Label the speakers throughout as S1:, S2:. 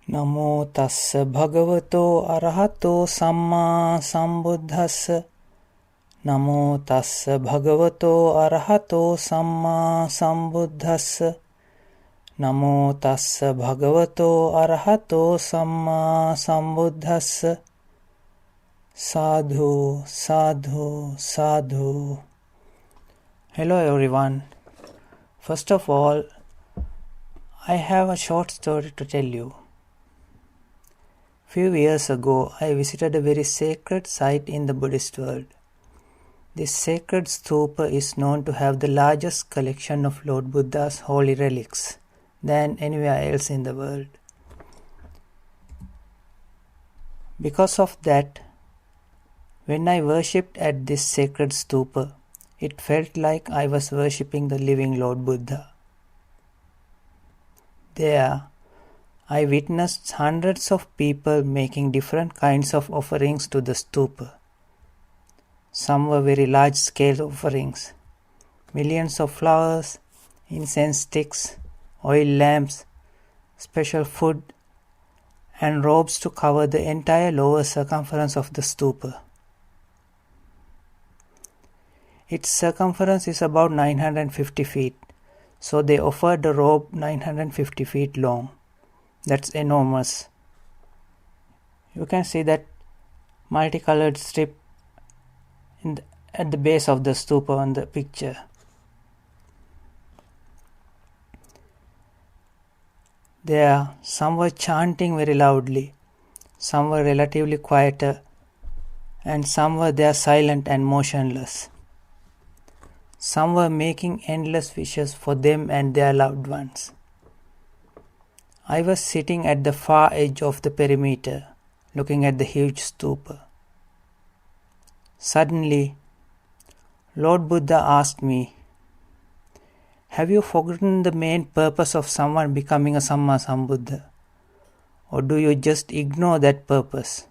S1: Namo tassa bhagavato arahato samma sambuddhassa. Namo tassa bhagavato arahato samma sambuddhassa. Namo tassa bhagavato arahato samma sambuddhassa. Sadhu, sadhu, sadhu. Hello everyone. First of all, I have a short story to tell you. Few years ago, I visited a very sacred site in the Buddhist world. This sacred stupa is known to have the largest collection of Lord Buddha's holy relics than anywhere else in the world. Because of that, when I worshipped at this sacred stupa, it felt like I was worshipping the living Lord Buddha. There, I witnessed hundreds of people making different kinds of offerings to the stupa. Some were very large-scale offerings, millions of flowers, incense sticks, oil lamps, special food, and robes to cover the entire lower circumference of the stupa. Its circumference is about 950 feet, so they offered a robe 950 feet long. That's enormous. You can see that multicolored strip at the base of the stupa on the picture. There, some were chanting very loudly, some were relatively quieter, and some were there silent and motionless. Some were making endless wishes for them and their loved ones. I was sitting at the far edge of the perimeter, looking at the huge stupa. Suddenly, Lord Buddha asked me, "Have you forgotten the main purpose of someone becoming a Samma Sambuddha? Or do you just ignore that purpose?"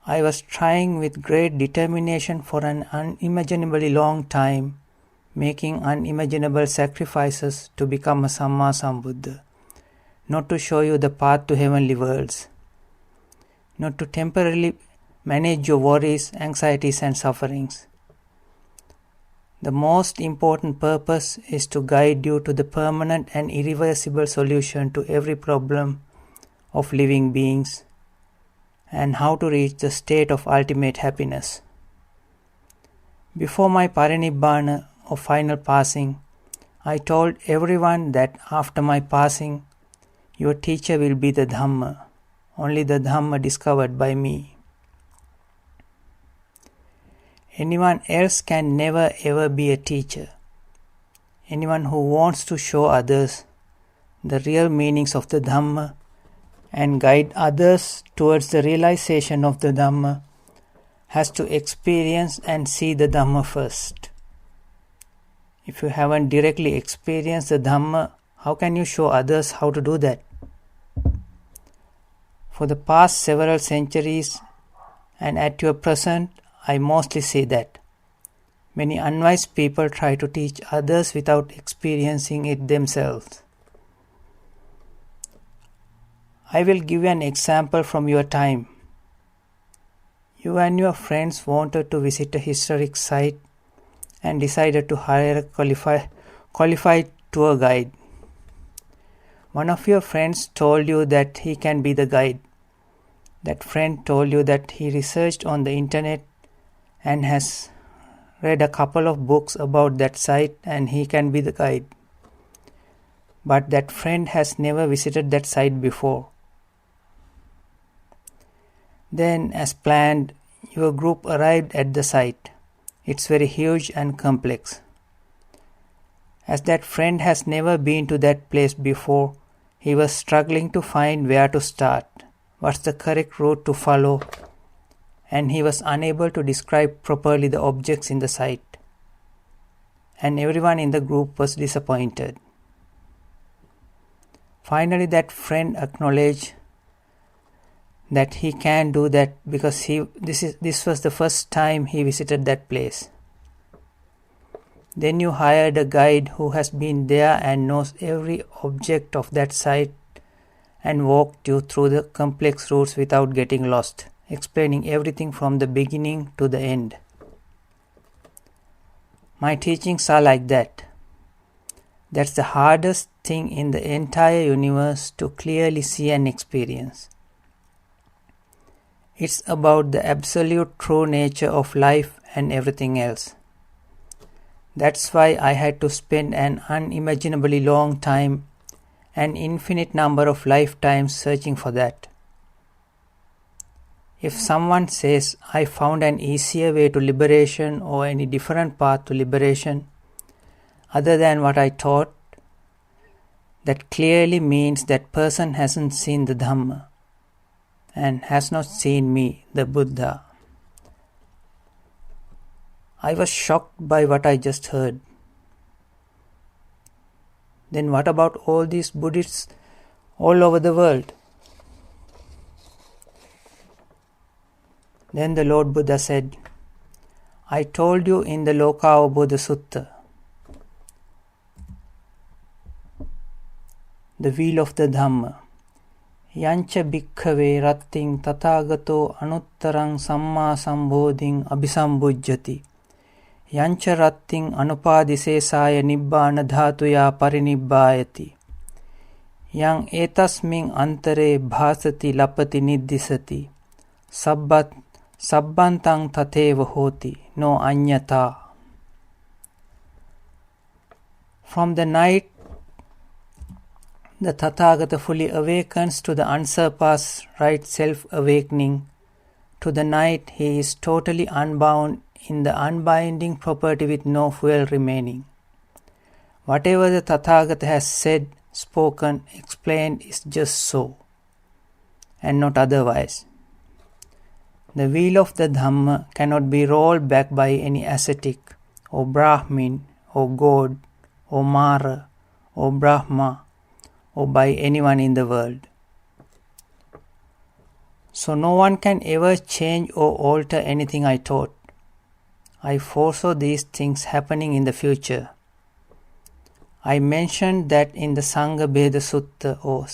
S1: I was trying with great determination for an unimaginably long time, making unimaginable sacrifices to become a Samma Sambuddha, not to show you the path to heavenly worlds, not to temporarily manage your worries, anxieties and sufferings. The most important purpose is to guide you to the permanent and irreversible solution to every problem of living beings and how to reach the state of ultimate happiness. Before my parinibbana or final passing, I told everyone that after my passing, your teacher will be the Dhamma, only the Dhamma discovered by me. Anyone else can never ever be a teacher. Anyone who wants to show others the real meanings of the Dhamma and guide others towards the realization of the Dhamma has to experience and see the Dhamma first. If you haven't directly experienced the Dhamma, how can you show others how to do that? For the past several centuries and at your present, I mostly see that many unwise people try to teach others without experiencing it themselves. I will give you an example from your time. You and your friends wanted to visit a historic site and decided to hire a qualified tour guide. One of your friends told you that he can be the guide. That friend told you that he researched on the internet and has read a couple of books about that site and he can be the guide. But that friend has never visited that site before. Then, as planned, your group arrived at the site. It's very huge and complex. As that friend has never been to that place before, he was struggling to find where to start, what's the correct route to follow, and he was unable to describe properly the objects in the site. And everyone in the group was disappointed. Finally, that friend acknowledged that he can do that because this was the first time he visited that place. Then you hired a guide who has been there and knows every object of that site and walked you through the complex routes without getting lost, explaining everything from the beginning to the end. My teachings are like that. That's the hardest thing in the entire universe to clearly see and experience. It's about the absolute true nature of life and everything else. That's why I had to spend an unimaginably long time, an infinite number of lifetimes searching for that. If someone says, I found an easier way to liberation or any different path to liberation other than what I taught, that clearly means that person hasn't seen the Dhamma and has not seen me, the Buddha. I was shocked by what I just heard. Then what about all these Buddhists all over the world? Then the Lord Buddha said, I told you in the Lokavabodha Sutta, the wheel of the Dhamma, Yancha bhikkhave ratting tathagato anuttarang samma sambodhing abhisambujjati. Yancha ratting anupadisesaya nibbana dhatuya parinibbayati. Yang etasming antare bhasati lapati niddisati. Sabbantang tatheva hoti, no anyata. From the night, the Tathagata fully awakens to the unsurpassed right self-awakening. To the night, he is totally unbound in the unbinding property with no fuel remaining. Whatever the Tathagata has said, spoken, explained is just so, and not otherwise. The wheel of the Dhamma cannot be rolled back by any ascetic, or Brahmin, or God, or Mara, or Brahma, or by anyone in the world. So no one can ever change or alter anything I taught. I foresaw these things happening in the future. I mentioned that in the Sangha Bheda Sutta or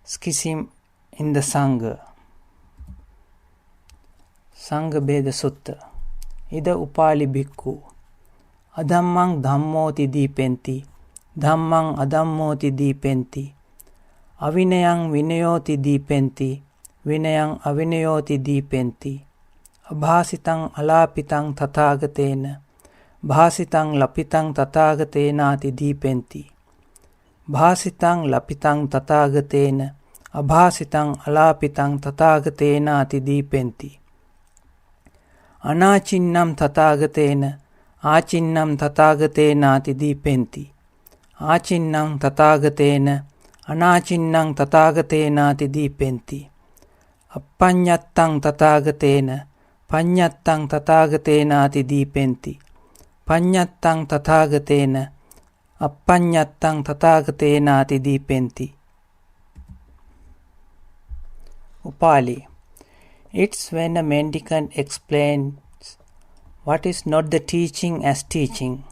S1: Schism in the Sangha. Sangha Bheda Sutta. Ida upali bhikkhu. Adhammang dhammoti dipenti. Dhammang adhammoti dipenti. Avinayang vinayoti dipenti. Vinayang avinayoti dipenti. Abhasitang alapitang tathagatena. Bhasitang lapitang tathagatena dipenti. Bhasitang lapitang tathagatena. Abhasitang alapitang tathagatena dipenti. Anachinnam tathagatena. Achinnam tathagatena dipenti. Achinnam tathagatena. Anachinnam tathagatena dipenti. Appanyattang tathagatena. Panyattang tathagatena dipenti. Panyattang tathagatena. Appanyattang tathagatena dipenti. Upali. It's when a mendicant explains what is not the teaching as teaching.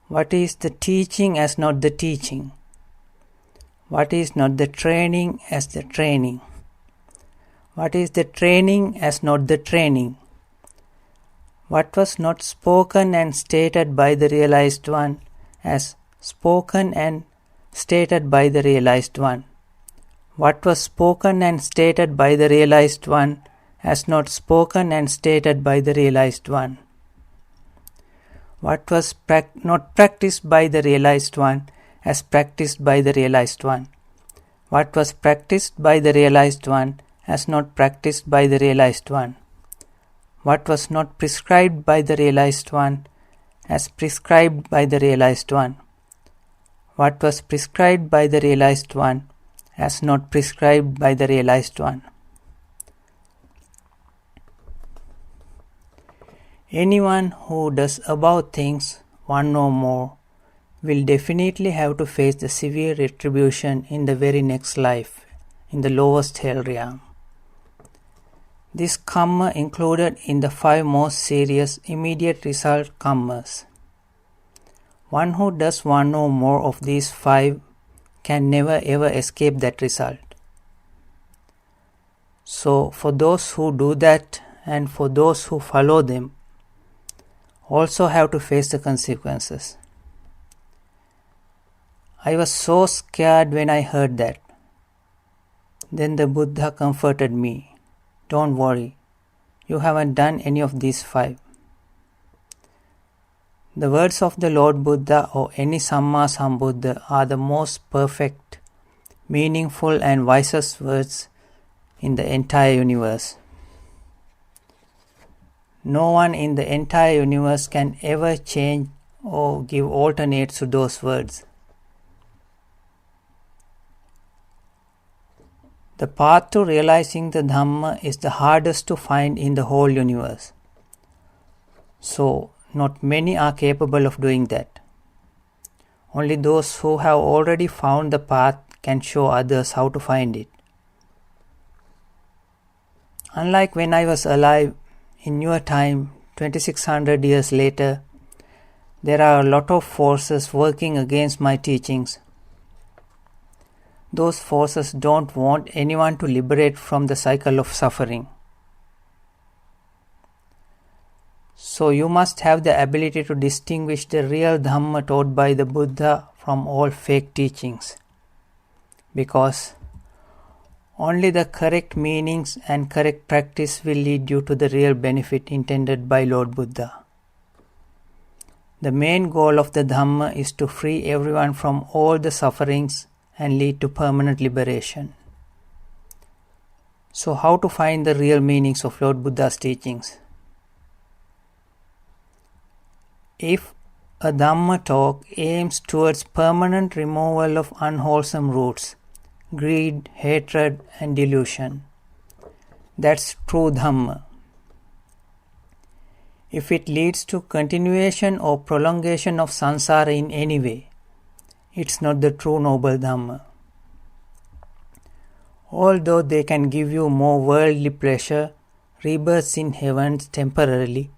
S1: What is the teaching as not the teaching? What is not the training as the training? What is the training as not the training? What was not spoken and stated by the realized one as spoken and stated by the realized one? What was spoken and stated by the realized one as not spoken and stated by the realized one? What was not practiced by the realized one as practiced by the realized one? What was practiced by the realized one as not practiced by the realized one? What was not prescribed by the realized one as prescribed by the realized one? What was prescribed by the realized one as not prescribed by the realized one? Anyone who does above things, one or more, will definitely have to face the severe retribution in the very next life, in the lowest hell realm. This karma included in the 5 most serious immediate result karmas. One who does one or more of these 5 can never ever escape that result. So for those who do that and for those who follow them, also have to face the consequences. I was so scared when I heard that. Then the Buddha comforted me. Don't worry, you haven't done any of these 5. The words of the Lord Buddha or any Sambuddha are the most perfect, meaningful and wisest words in the entire universe. No one in the entire universe can ever change or give alternates to those words. The path to realizing the Dhamma is the hardest to find in the whole universe. So, not many are capable of doing that. Only those who have already found the path can show others how to find it. Unlike when I was alive, in your time, 2600 years later, there are a lot of forces working against my teachings. Those forces don't want anyone to liberate from the cycle of suffering. So you must have the ability to distinguish the real Dhamma taught by the Buddha from all fake teachings. Because only the correct meanings and correct practice will lead you to the real benefit intended by Lord Buddha. The main goal of the Dhamma is to free everyone from all the sufferings and lead to permanent liberation. So how to find the real meanings of Lord Buddha's teachings? If a Dhamma talk aims towards permanent removal of unwholesome roots, greed, hatred and delusion, that's true Dhamma. If it leads to continuation or prolongation of samsara in any way, it's not the true noble Dhamma. Although they can give you more worldly pleasure, rebirths in heavens temporarily,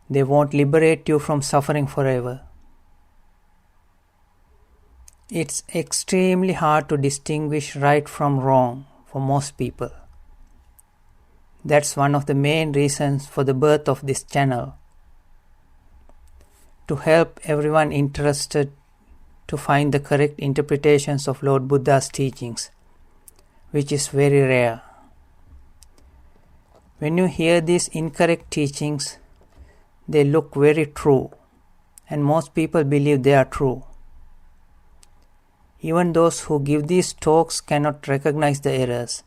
S1: they won't liberate you from suffering forever. It's extremely hard to distinguish right from wrong for most people. That's one of the main reasons for the birth of this channel. To help everyone interested to find the correct interpretations of Lord Buddha's teachings, which is very rare. When you hear these incorrect teachings, they look very true, and most people believe they are true. Even those who give these talks cannot recognize the errors.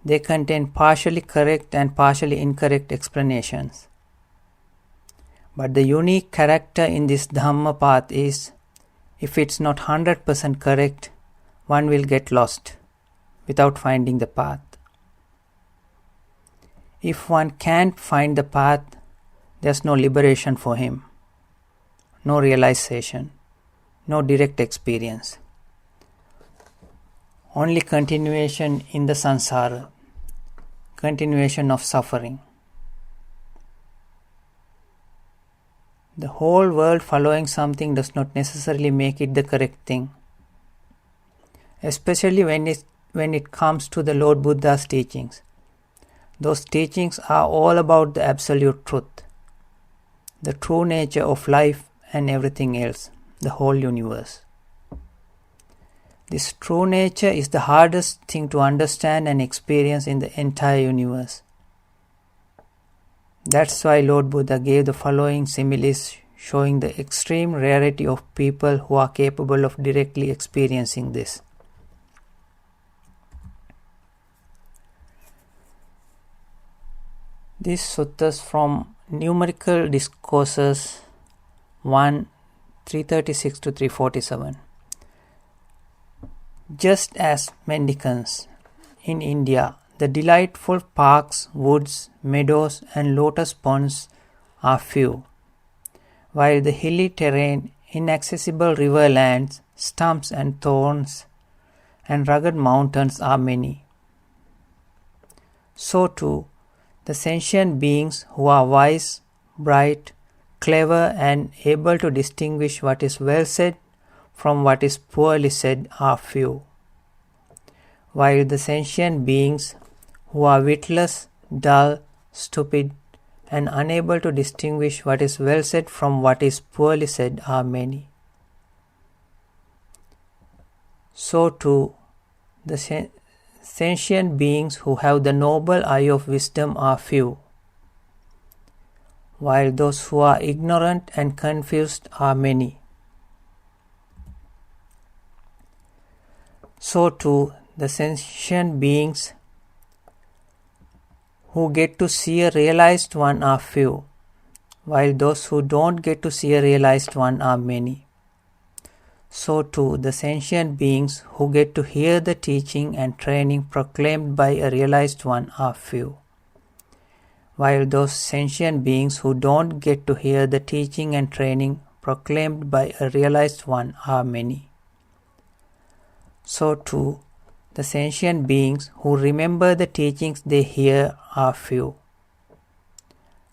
S1: They contain partially correct and partially incorrect explanations. But the unique character in this Dhamma path is, if it's not 100% correct, one will get lost without finding the path. If one can't find the path, there's no liberation for him, no realization, no direct experience. Only continuation in the samsara, continuation of suffering. The whole world following something does not necessarily make it the correct thing, especially when it comes to the Lord Buddha's teachings. Those teachings are all about the absolute truth, the true nature of life and everything else, the whole universe. This true nature is the hardest thing to understand and experience in the entire universe. That's why Lord Buddha gave the following similes showing the extreme rarity of people who are capable of directly experiencing this. These suttas from Numerical Discourses 1, 336 to 347. Just as mendicants in India, the delightful parks, woods, meadows and lotus ponds are few, while the hilly terrain, inaccessible riverlands, stumps and thorns, and rugged mountains are many. So too, the sentient beings who are wise, bright, clever and able to distinguish what is well said from what is poorly said are few, while the sentient beings who are witless, dull, stupid, and unable to distinguish what is well said from what is poorly said are many. So too, the sentient beings who have the noble eye of wisdom are few, while those who are ignorant and confused are many. So too, the sentient beings who get to see a realized one are few, while those who don't get to see a realized one are many. So too, the sentient beings who get to hear the teaching and training proclaimed by a realized one are few, while those sentient beings who don't get to hear the teaching and training proclaimed by a realized one are many. So too, the sentient beings who remember the teachings they hear are few,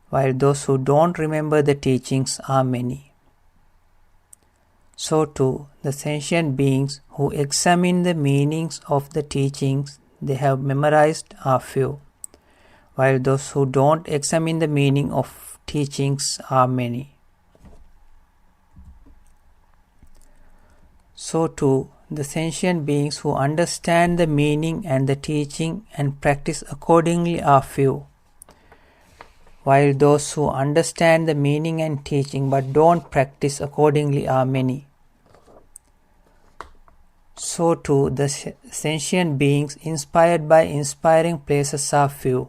S1: while those who don't remember the teachings are many. So too, the sentient beings who examine the meanings of the teachings they have memorized are few, while those who don't examine the meaning of teachings are many. So too, the sentient beings who understand the meaning and the teaching and practice accordingly are few, while those who understand the meaning and teaching but don't practice accordingly are many. So too, the sentient beings inspired by inspiring places are few,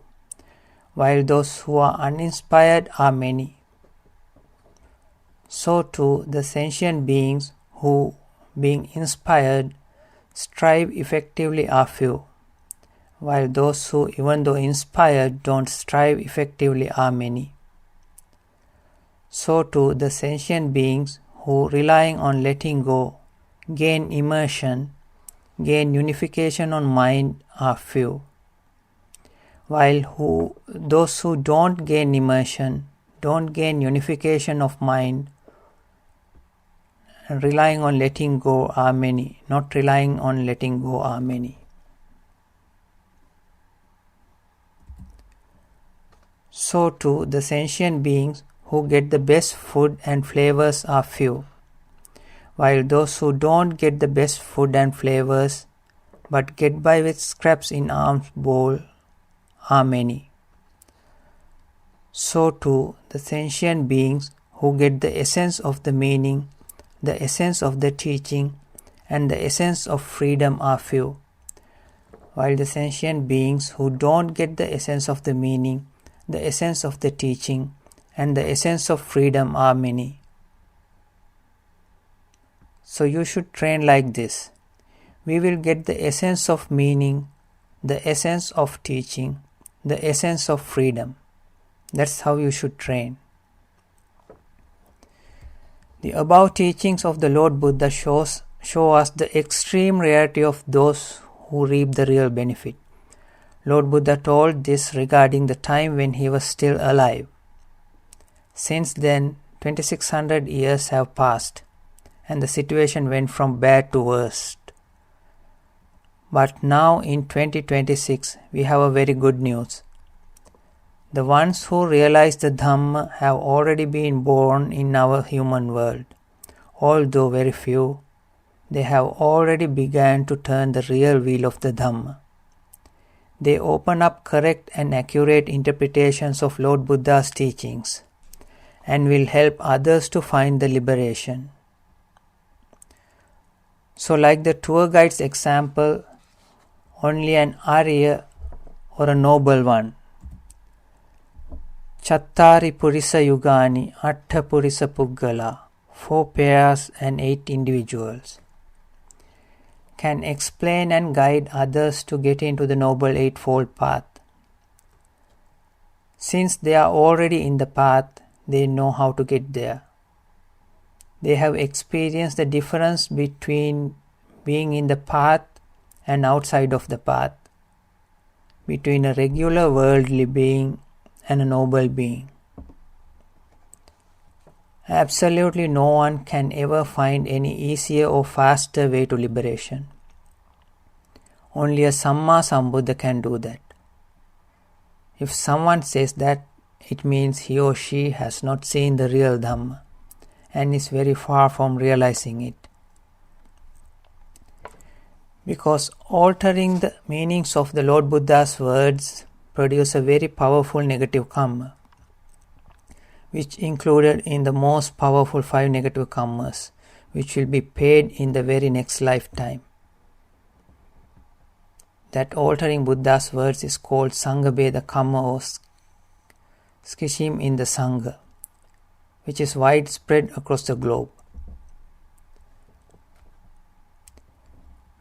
S1: while those who are uninspired are many. So too, the sentient beings who, being inspired, strive effectively are few, while those who, even though inspired, don't strive effectively are many. So too, the sentient beings who, relying on letting go, gain immersion, gain unification on mind are few, while those who don't gain immersion, don't gain unification of mind, relying on letting go are many, not relying on letting go are many. So too, the sentient beings who get the best food and flavors are few, while those who don't get the best food and flavors but get by with scraps in alms bowl are many. So too, the sentient beings who get the essence of the meaning, the essence of the teaching, and the essence of freedom are few, while the sentient beings who don't get the essence of the meaning, the essence of the teaching, and the essence of freedom are many. So you should train like this. We will get the essence of meaning, the essence of teaching, the essence of freedom. That's how you should train. The above teachings of the Lord Buddha show us the extreme rarity of those who reap the real benefit. Lord Buddha told this regarding the time when he was still alive. Since then, 2600 years have passed, and the situation went from bad to worst. But now in 2026, we have a very good news. The ones who realize the Dhamma have already been born in our human world. Although very few, they have already begun to turn the real wheel of the Dhamma. They open up correct and accurate interpretations of Lord Buddha's teachings and will help others to find the liberation. So like the tour guide's example, only an Arya or a noble one, Chattari Purisa Yugani, Atta Purisa Puggala, 4 pairs and 8 individuals, can explain and guide others to get into the Noble Eightfold Path. Since they are already in the path, they know how to get there. They have experienced the difference between being in the path and outside of the path, between a regular worldly being and a noble being. Absolutely no one can ever find any easier or faster way to liberation. Only a Sambuddha can do that. If someone says that, it means he or she has not seen the real Dhamma and is very far from realizing it. Because altering the meanings of the Lord Buddha's words produce a very powerful negative karma, which included in the most powerful 5 negative karmas, which will be paid in the very next lifetime. That altering Buddha's words is called Sangha karma or schism in the Sangha, which is widespread across the globe.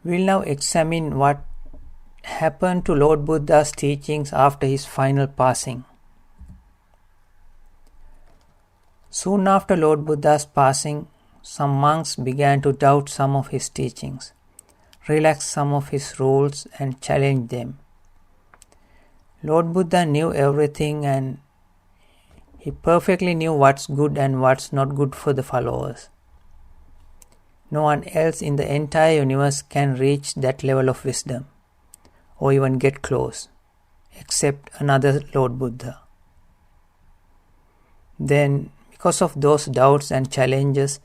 S1: We'll now examine what happened to Lord Buddha's teachings after his final passing. Soon after Lord Buddha's passing, some monks began to doubt some of his teachings, relax some of his rules and challenge them. Lord Buddha knew everything and he perfectly knew what's good and what's not good for the followers. No one else in the entire universe can reach that level of wisdom or even get close, except another Lord Buddha. Then, because of those doubts and challenges,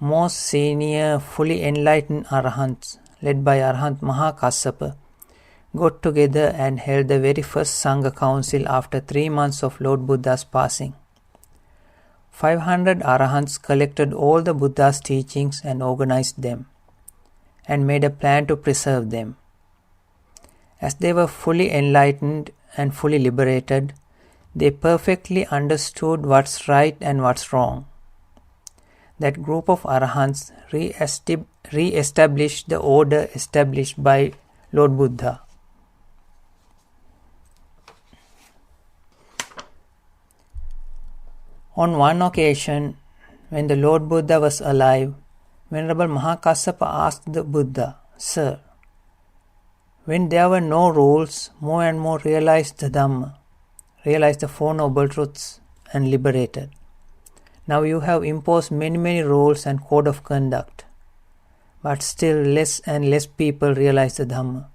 S1: most senior, fully enlightened Arahants, led by Arahant Mahakassapa, got together and held the very first Sangha Council after 3 months of Lord Buddha's passing. 500 Arahants collected all the Buddha's teachings and organized them, and made a plan to preserve them. As they were fully enlightened and fully liberated, they perfectly understood what's right and what's wrong. That group of Arahants re-established the order established by Lord Buddha. On one occasion, when the Lord Buddha was alive, Venerable Mahakassapa asked the Buddha, "Sir, when there were no rules, more and more realized the Dhamma, realized the Four Noble Truths and liberated. Now you have imposed many rules and code of conduct, but still less and less people realize the Dhamma.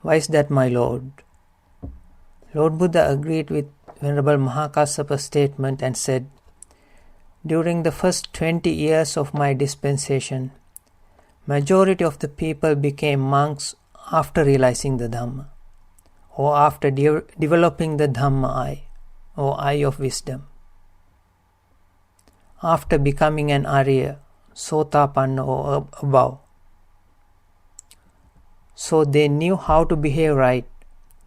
S1: Why is that, my Lord?" Lord Buddha agreed with Venerable Mahakassapa's statement and said, "During the first 20 years of my dispensation, majority of the people became monks after realizing the Dhamma, or after developing the Dhamma eye, or eye of wisdom. After becoming an Arya, Sotapanna or above. So they knew how to behave right.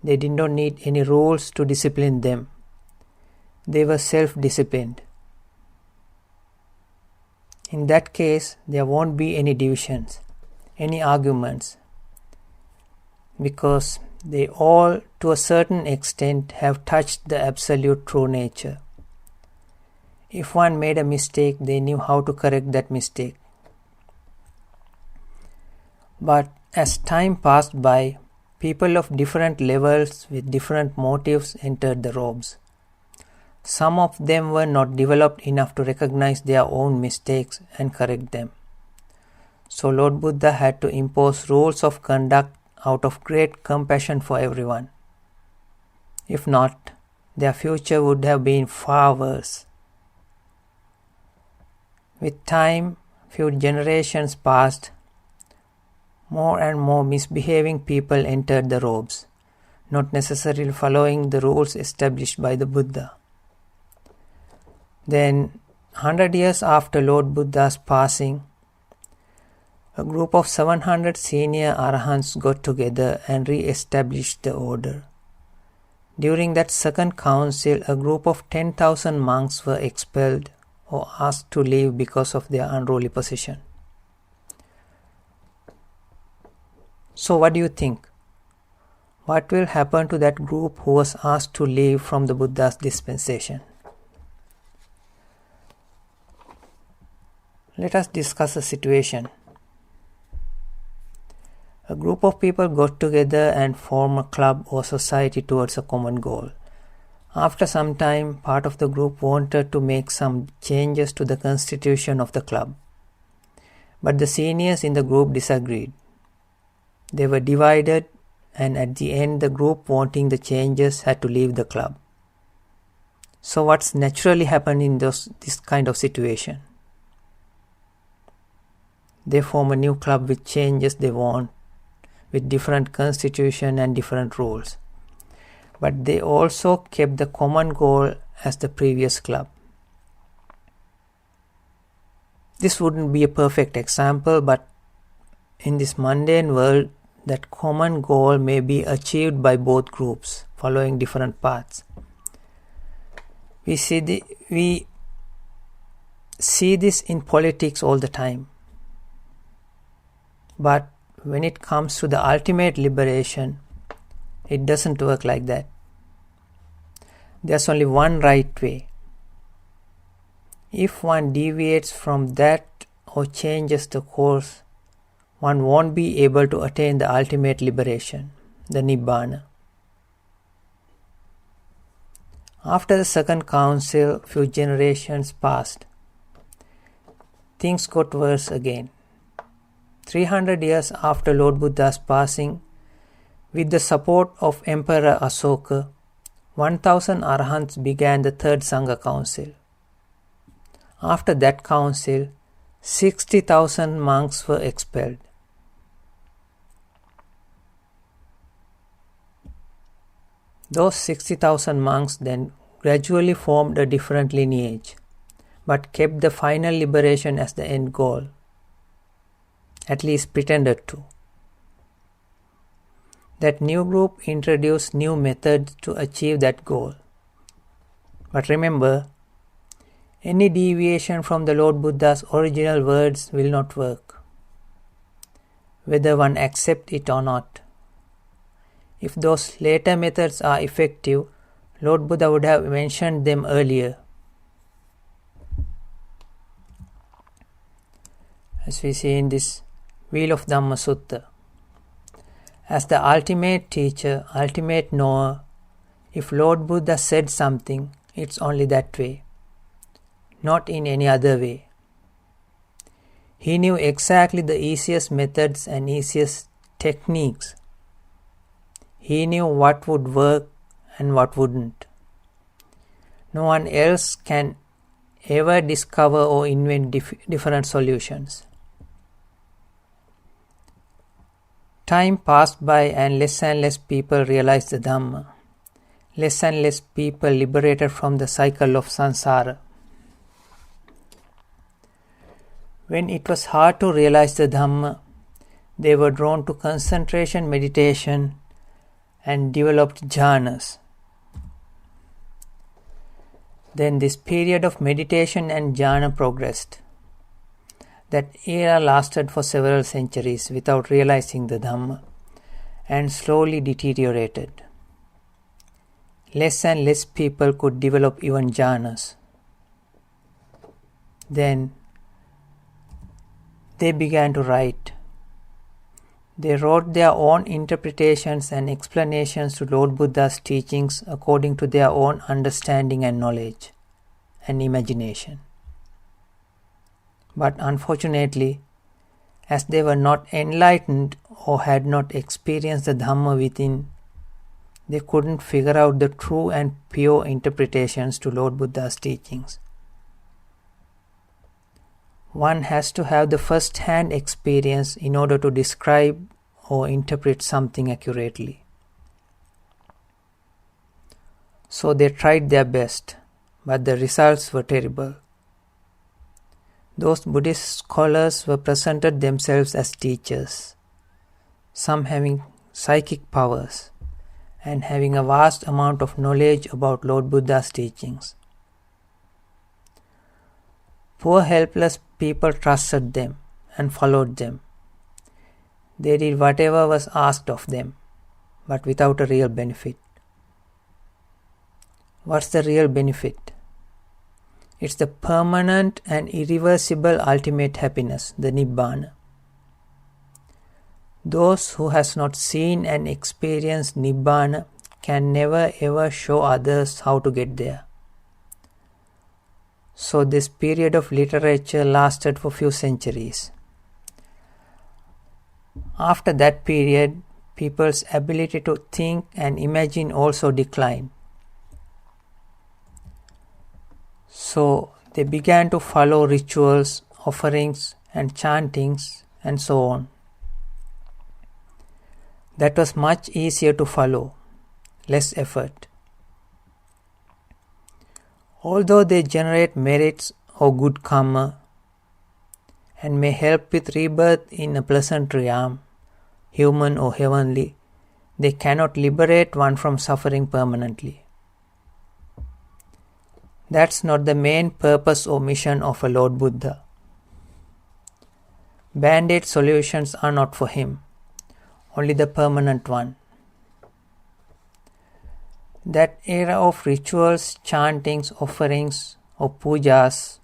S1: They did not need any rules to discipline them. They were self-disciplined. In that case, there won't be any divisions, any arguments, because they all, to a certain extent, have touched the absolute true nature. If one made a mistake, they knew how to correct that mistake. But as time passed by, people of different levels with different motives entered the robes. Some of them were not developed enough to recognize their own mistakes and correct them. So Lord Buddha had to impose rules of conduct out of great compassion for everyone. If not, their future would have been far worse. With time, few generations passed, more and more misbehaving people entered the robes, not necessarily following the rules established by the Buddha. Then, 100 years after Lord Buddha's passing, a group of 700 senior Arahants got together and re-established the order. During that second council, a group of 10,000 monks were expelled or asked to leave because of their unruly position. So what do you think? What will happen to that group who was asked to leave from the Buddha's dispensation? Let us discuss the situation. A group of people got together and formed a club or society towards a common goal. After some time, part of the group wanted to make some changes to the constitution of the club. But the seniors in the group disagreed. They were divided, and at the end the group wanting the changes had to leave the club. So what's naturally happened in this kind of situation? They form a new club with changes they want, with different constitution and different rules. But they also kept the common goal as the previous club. This wouldn't be a perfect example, but in this mundane world, that common goal may be achieved by both groups, following different paths. We see this in politics all the time. But when it comes to the ultimate liberation, it doesn't work like that. There's only one right way. If one deviates from that or changes the course, one won't be able to attain the ultimate liberation, the Nibbana. After the second council, few generations passed. Things got worse again. 300 years after Lord Buddha's passing, with the support of Emperor Asoka, 1000 Arahants began the third Sangha Council. After that council, 60,000 monks were expelled. Those 60,000 monks then gradually formed a different lineage, but kept the final liberation as the end goal. At least pretended to. That new group introduced new methods to achieve that goal. But remember, any deviation from the Lord Buddha's original words will not work, whether one accepts it or not. If those later methods are effective, Lord Buddha would have mentioned them earlier. As we see in this Wheel of Dhamma Sutta, as the ultimate teacher, ultimate knower, if Lord Buddha said something, it's only that way, not in any other way. He knew exactly the easiest methods and easiest techniques. He knew what would work and what wouldn't. No one else can ever discover or invent different solutions. Time passed by and less people realized the Dhamma. Less and less people liberated from the cycle of Samsara. When it was hard to realize the Dhamma, they were drawn to concentration meditation and developed jhanas. Then this period of meditation and jhana progressed. That era lasted for several centuries without realizing the Dhamma and slowly deteriorated. Less and less people could develop even jhanas. Then they began to write. They wrote their own interpretations and explanations to Lord Buddha's teachings according to their own understanding and knowledge and imagination. But unfortunately, as they were not enlightened or had not experienced the Dhamma within, they couldn't figure out the true and pure interpretations to Lord Buddha's teachings. One has to have the first-hand experience in order to describe or interpret something accurately. So they tried their best, but the results were terrible. Those Buddhist scholars were presented themselves as teachers, some having psychic powers and having a vast amount of knowledge about Lord Buddha's teachings. Poor helpless people trusted them and followed them. They did whatever was asked of them, but without a real benefit. What's the real benefit? It's the permanent and irreversible ultimate happiness, the Nibbana. Those who has not seen and experienced Nibbana can never ever show others how to get there. So this period of literature lasted for few centuries. After that period, people's ability to think and imagine also declined. So they began to follow rituals, offerings and chantings and so on. That was much easier to follow, less effort. Although they generate merits or good karma and may help with rebirth in a pleasant realm, human or heavenly, they cannot liberate one from suffering permanently. That's not the main purpose or mission of a Lord Buddha. Band-aid solutions are not for him, only the permanent one. That era of rituals, chantings, offerings or pujas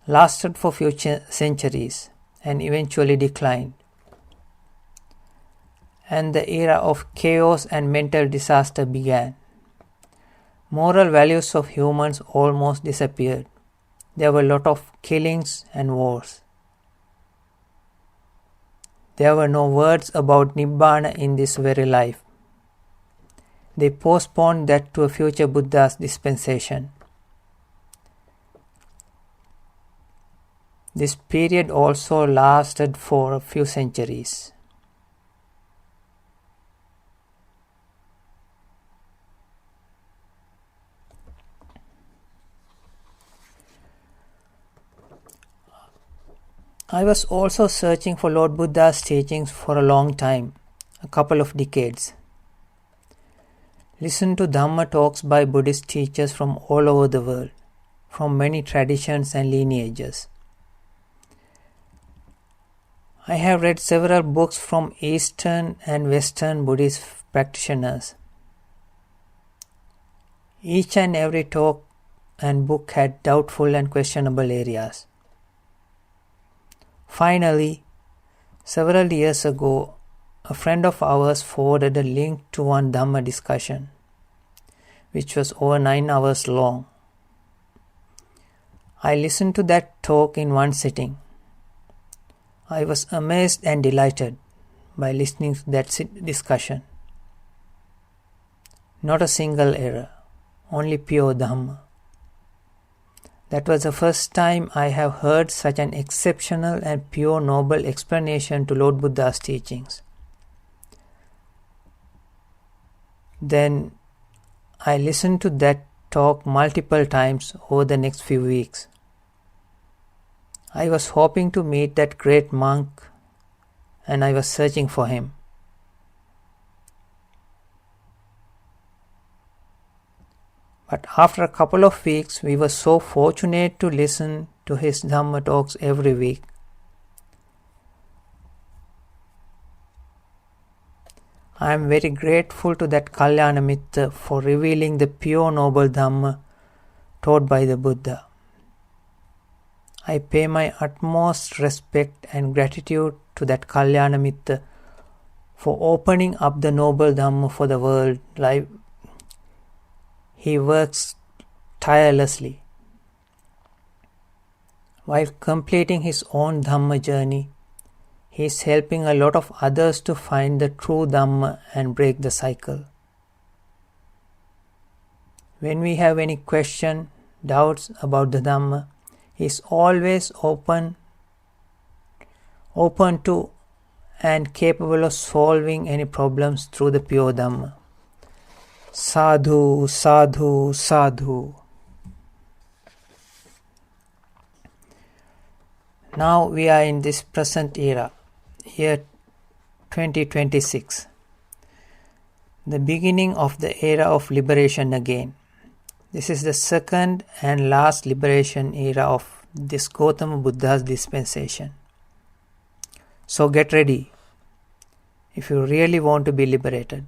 S1: lasted for few centuries and eventually declined. And the era of chaos and mental disaster began. Moral values of humans almost disappeared. There were a lot of killings and wars. There were no words about Nibbana in this very life. They postponed that to a future Buddha's dispensation. This period also lasted for a few centuries. I was also searching for Lord Buddha's teachings for a long time, a couple of decades. Listen to Dhamma talks by Buddhist teachers from all over the world, from many traditions and lineages. I have read several books from Eastern and Western Buddhist practitioners. Each and every talk and book had doubtful and questionable areas. Finally, several years ago, a friend of ours forwarded a link to one Dhamma discussion, which was over 9 hours long. I listened to that talk in one sitting. I was amazed and delighted by listening to that discussion. Not a single error, only pure Dhamma. That was the first time I have heard such an exceptional and pure noble explanation to Lord Buddha's teachings. Then I listened to that talk multiple times over the next few weeks. I was hoping to meet that great monk and I was searching for him. But after a couple of weeks, we were so fortunate to listen to his Dhamma talks every week. I am very grateful to that Kalyana Mitra for revealing the pure noble Dhamma taught by the Buddha. I pay my utmost respect and gratitude to that Kalyana Mitra for opening up the noble Dhamma for the world. He works tirelessly. While completing his own Dhamma journey, he is helping a lot of others to find the true Dhamma and break the cycle. When we have any question, doubts about the Dhamma, he is always open to and capable of solving any problems through the pure Dhamma. Sadhu, sadhu, sadhu. Now we are in this present era, year 2026, the beginning of the era of liberation again. This is the second and last liberation era of this Gautama Buddha's dispensation. So get ready if you really want to be liberated.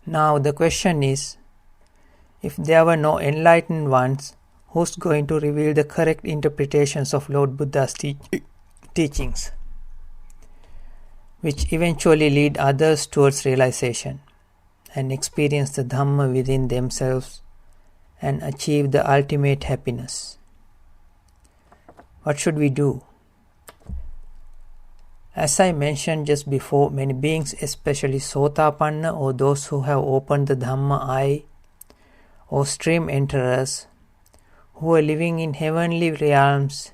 S1: Now the question is, if there were no enlightened ones, who's going to reveal the correct interpretations of Lord Buddha's teachings, which eventually lead others towards realization? and experience the Dhamma within themselves and achieve the ultimate happiness. What should we do? As I mentioned just before, many beings, especially Sotapanna or those who have opened the Dhamma eye or stream enterers, who are living in heavenly realms,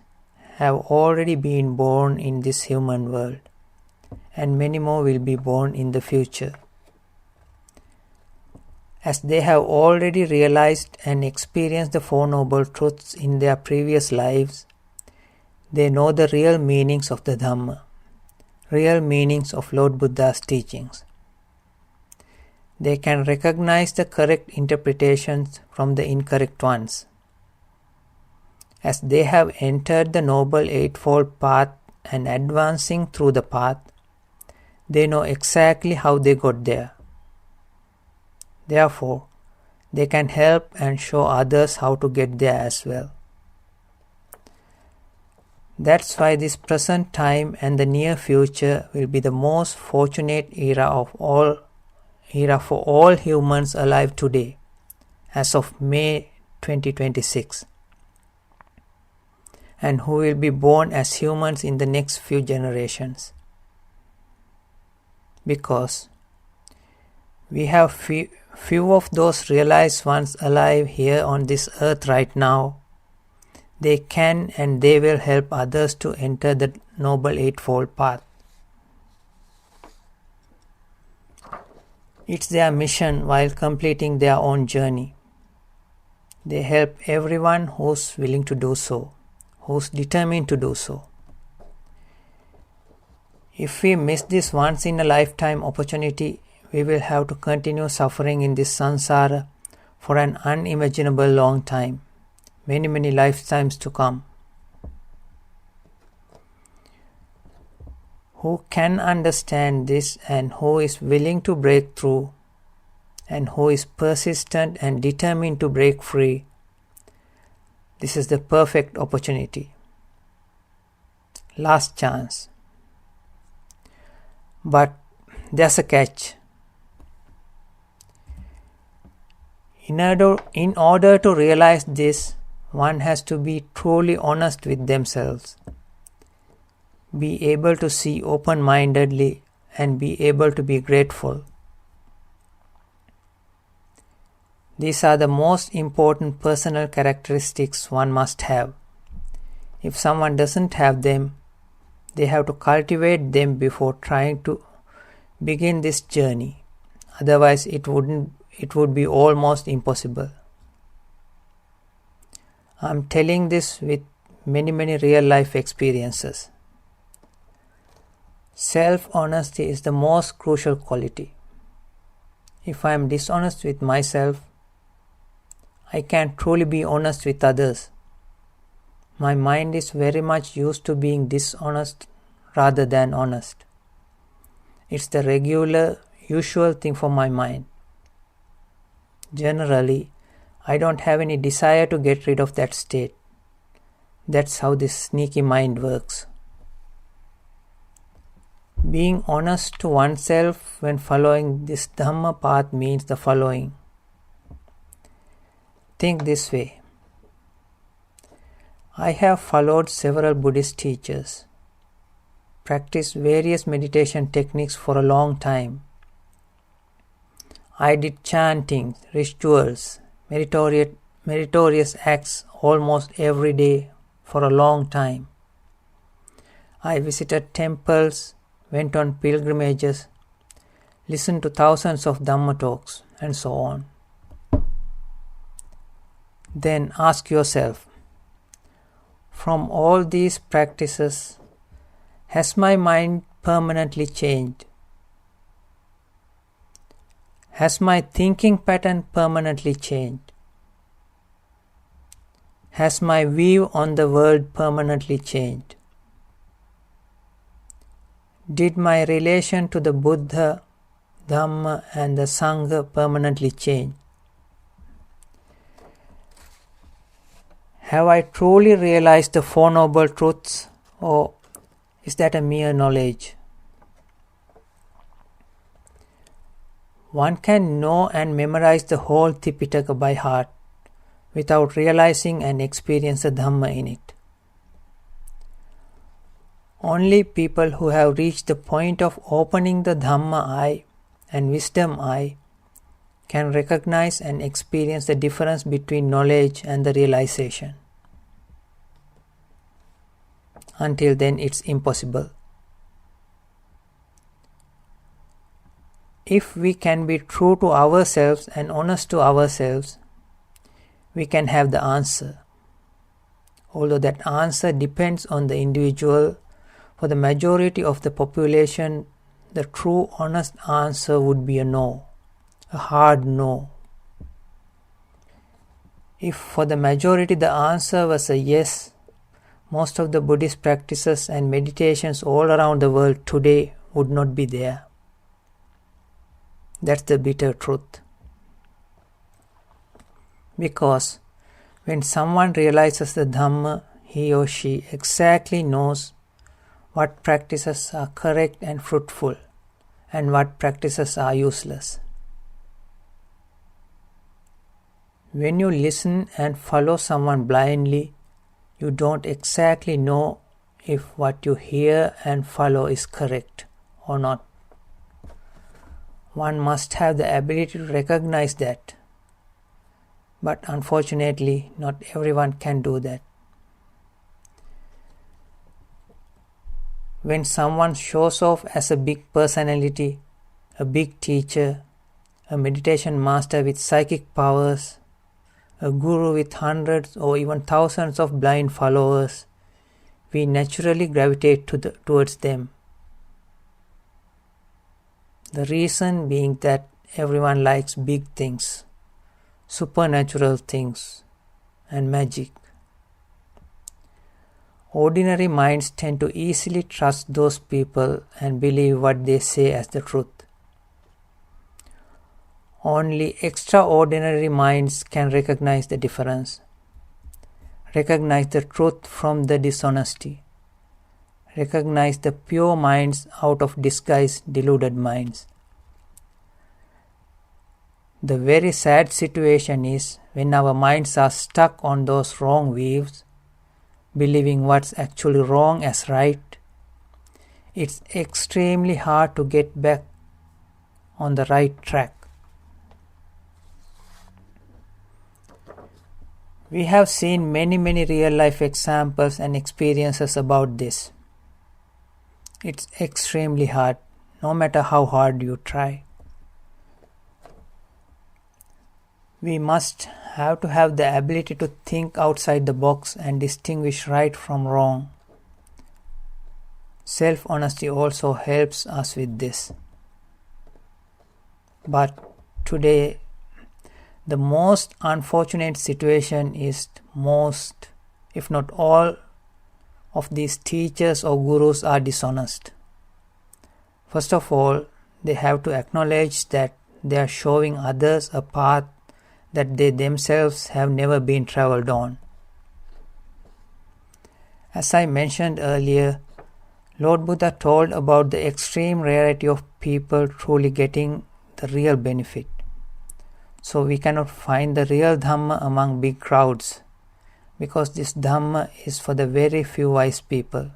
S1: have already been born in this human world, and many more will be born in the future. As they have already realized and experienced the Four Noble Truths in their previous lives, they know the real meanings of the Dhamma, real meanings of Lord Buddha's teachings. They can recognize the correct interpretations from the incorrect ones. As they have entered the Noble Eightfold Path and advancing through the path, they know exactly how they got there. Therefore, they can help and show others how to get there as well. That's why this present time and the near future will be the most fortunate era for all humans alive today, as of May 2026, and who will be born as humans in the next few generations. Because we have few of those realized ones alive here on this earth right now, they can and they will help others to enter the Noble Eightfold Path. It's their mission while completing their own journey. They help everyone who's willing to do so, who's determined to do so. If we miss this once in a lifetime opportunity, we will have to continue suffering in this samsara for an unimaginable long time, many lifetimes to come. Who can understand this and who is willing to break through and who is persistent and determined to break free, this is the perfect opportunity. Last chance. But there's a catch. In order to realize this, one has to be truly honest with themselves, be able to see open-mindedly, and be able to be grateful. These are the most important personal characteristics one must have. If someone doesn't have them, they have to cultivate them before trying to begin this journey. Otherwise, it would be almost impossible. I'm telling this with many real life experiences. Self-honesty is the most crucial quality. If I am dishonest with myself, I can't truly be honest with others. My mind is very much used to being dishonest rather than honest. It's the usual thing for my mind. Generally, I don't have any desire to get rid of that state. That's how this sneaky mind works. Being honest to oneself when following this Dhamma path means the following. Think this way. I have followed several Buddhist teachers, practiced various meditation techniques for a long time. I did chanting, rituals, meritorious acts almost every day for a long time. I visited temples, went on pilgrimages, listened to thousands of Dhamma talks, and so on. Then ask yourself, from all these practices, has my mind permanently changed? Has my thinking pattern permanently changed? Has my view on the world permanently changed? Did my relation to the Buddha, Dhamma and the Sangha permanently change? Have I truly realized the Four Noble Truths, or is that a mere knowledge? One can know and memorize the whole Tipitaka by heart without realizing and experience the Dhamma in it. Only people who have reached the point of opening the Dhamma eye and wisdom eye can recognize and experience the difference between knowledge and the realization. Until then, it's impossible. If we can be true to ourselves and honest to ourselves, we can have the answer. Although that answer depends on the individual, for the majority of the population, the true honest answer would be a no, a hard no. If for the majority the answer was a yes, most of the Buddhist practices and meditations all around the world today would not be there. That's the bitter truth. Because when someone realizes the Dhamma, he or she exactly knows what practices are correct and fruitful and what practices are useless. When you listen and follow someone blindly, you don't exactly know if what you hear and follow is correct or not. One must have the ability to recognize that. But unfortunately, not everyone can do that. When someone shows off as a big personality, a big teacher, a meditation master with psychic powers, a guru with hundreds or even thousands of blind followers, we naturally gravitate towards them. The reason being that everyone likes big things, supernatural things, and magic. Ordinary minds tend to easily trust those people and believe what they say as the truth. Only extraordinary minds can recognize the difference, recognize the truth from the dishonesty, recognize the pure minds out of disguised, deluded minds. The very sad situation is when our minds are stuck on those wrong views, believing what's actually wrong as right. It's extremely hard to get back on the right track. We have seen many real-life examples and experiences about this. It's extremely hard, no matter how hard you try. We must have to have the ability to think outside the box and distinguish right from wrong. Self-honesty also helps us with this. But today, the most unfortunate situation is most, if not all, of these teachers or gurus are dishonest. First of all, they have to acknowledge that they are showing others a path that they themselves have never been traveled on. As I mentioned earlier, Lord Buddha told about the extreme rarity of people truly getting the real benefit. So we cannot find the real Dhamma among big crowds, because this Dhamma is for the very few wise people.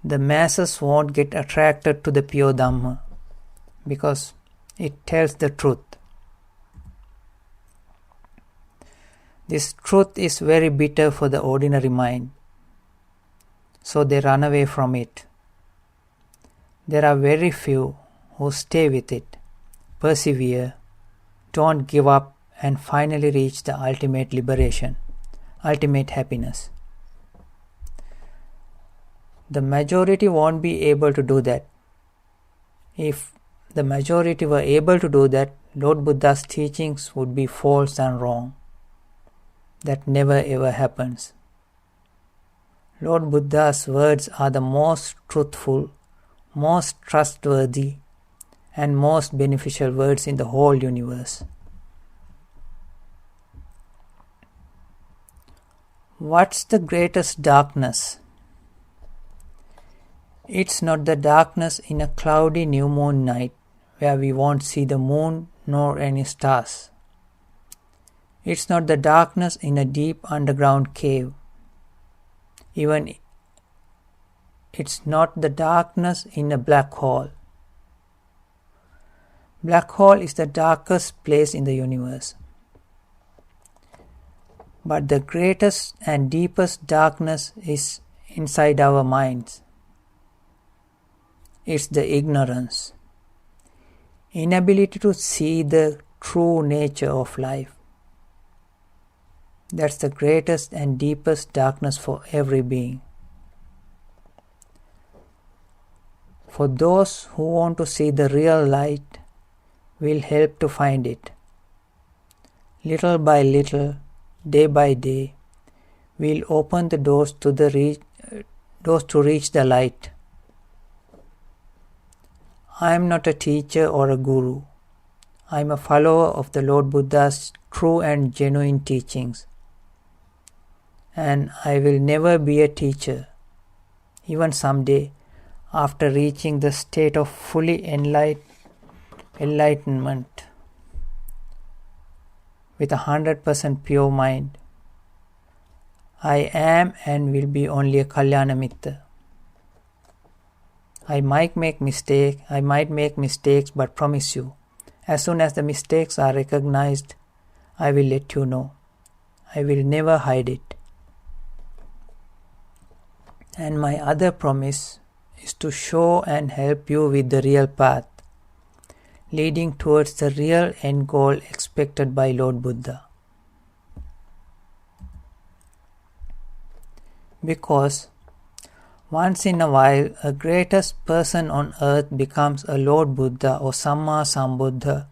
S1: The masses won't get attracted to the pure Dhamma, because it tells the truth. This truth is very bitter for the ordinary mind, so they run away from it. There are very few who stay with it, persevere, don't give up, and finally reach the ultimate liberation, ultimate happiness. The majority won't be able to do that. If the majority were able to do that, Lord Buddha's teachings would be false and wrong. That never ever happens. Lord Buddha's words are the most truthful, most trustworthy, and most beneficial words in the whole universe. What's the greatest darkness? It's not the darkness in a cloudy new moon night where we won't see the moon nor any stars. It's not the darkness in a deep underground cave. Even it's not the darkness in a black hole. Black hole is the darkest place in the universe. But the greatest and deepest darkness is inside our minds. It's the ignorance, inability to see the true nature of life. That's the greatest and deepest darkness for every being. For those who want to see the real light, we'll help to find it. Little by little, day by day, we'll open the doors to reach the light. I am not a teacher or a guru. I am a follower of the Lord Buddha's true and genuine teachings. And I will never be a teacher, even someday, after reaching the state of fully enlightenment with 100% pure mind. I am and will be only a Kalyana Mitta. I might make mistakes, but promise you, as soon as the mistakes are recognized, I will let you know. I will never hide it. And my other promise is to show and help you with the real path, leading towards the real end goal expected by Lord Buddha. Because once in a while, a greatest person on earth becomes a Lord Buddha or Samma Sambuddha,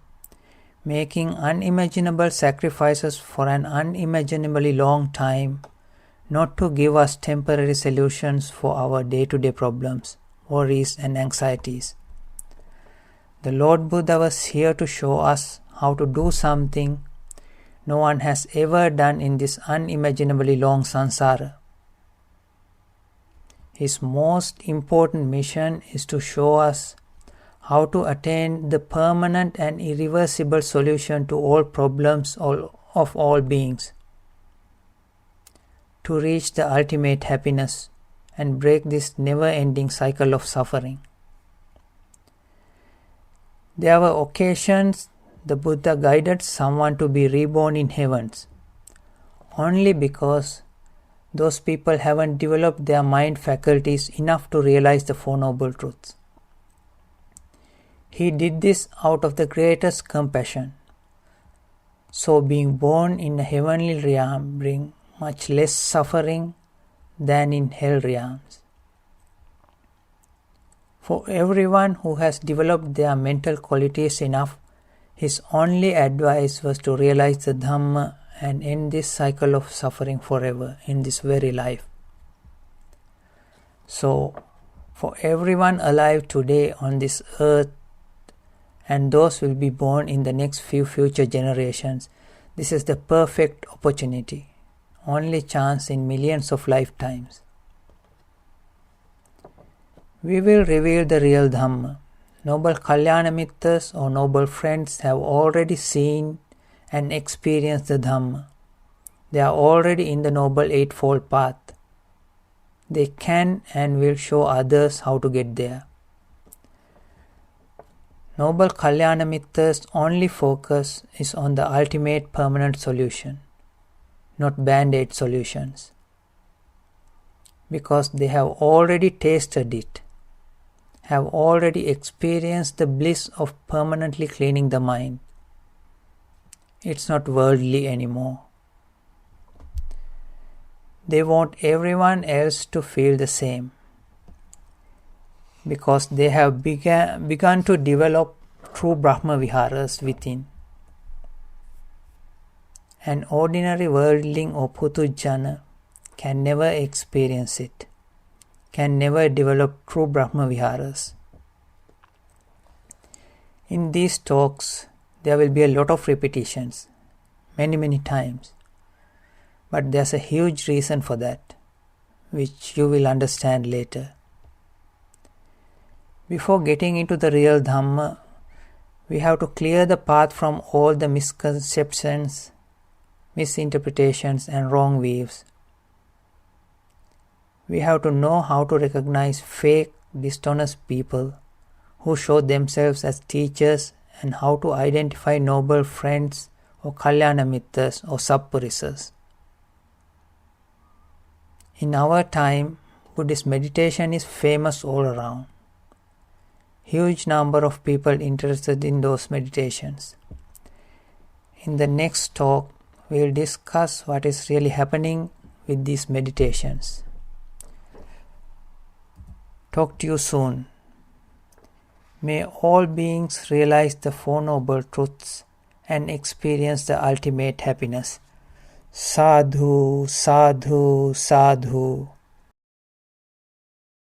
S1: making unimaginable sacrifices for an unimaginably long time, not to give us temporary solutions for our day-to-day problems, worries and anxieties. The Lord Buddha was here to show us how to do something no one has ever done in this unimaginably long samsara. His most important mission is to show us how to attain the permanent and irreversible solution to all problems of all beings, to reach the ultimate happiness and break this never-ending cycle of suffering. There were occasions the Buddha guided someone to be reborn in heavens, only because those people haven't developed their mind faculties enough to realize the Four Noble Truths. He did this out of the greatest compassion. So being born in a heavenly realm brings much less suffering than in hell realms. For everyone who has developed their mental qualities enough, his only advice was to realize the dhamma and end this cycle of suffering forever in this very life. So, for everyone alive today on this earth and those will be born in the next few future generations, this is the perfect opportunity, only chance in millions of lifetimes. We will reveal the real Dhamma. Noble Kalyana Mittas or noble friends have already seen and experienced the Dhamma. They are already in the Noble Eightfold Path. They can and will show others how to get there. Noble Kalyana Mittas' only focus is on the ultimate permanent solution, not band-aid solutions, because they have already tasted it, have already experienced the bliss of permanently cleaning the mind. It's not worldly anymore. They want everyone else to feel the same, because they have begun to develop true Brahma Viharas within. An ordinary worldling or Putujjana can never experience it, can never develop true Brahma Viharas. In these talks, there will be a lot of repetitions, many times. But there's a huge reason for that, which you will understand later. Before getting into the real Dhamma, We have to clear the path from all the misconceptions, misinterpretations and wrong views. We have to know how to recognize fake, dishonest people who show themselves as teachers and how to identify noble friends or kalyana mittas or sappurisas. In our time, Buddhist meditation is famous all around. Huge number of people interested in those meditations. In the next talk, we will discuss what is really happening with these meditations. Talk to you soon. May all beings realize the Four Noble Truths and experience the ultimate happiness. Sadhu, sadhu, sadhu.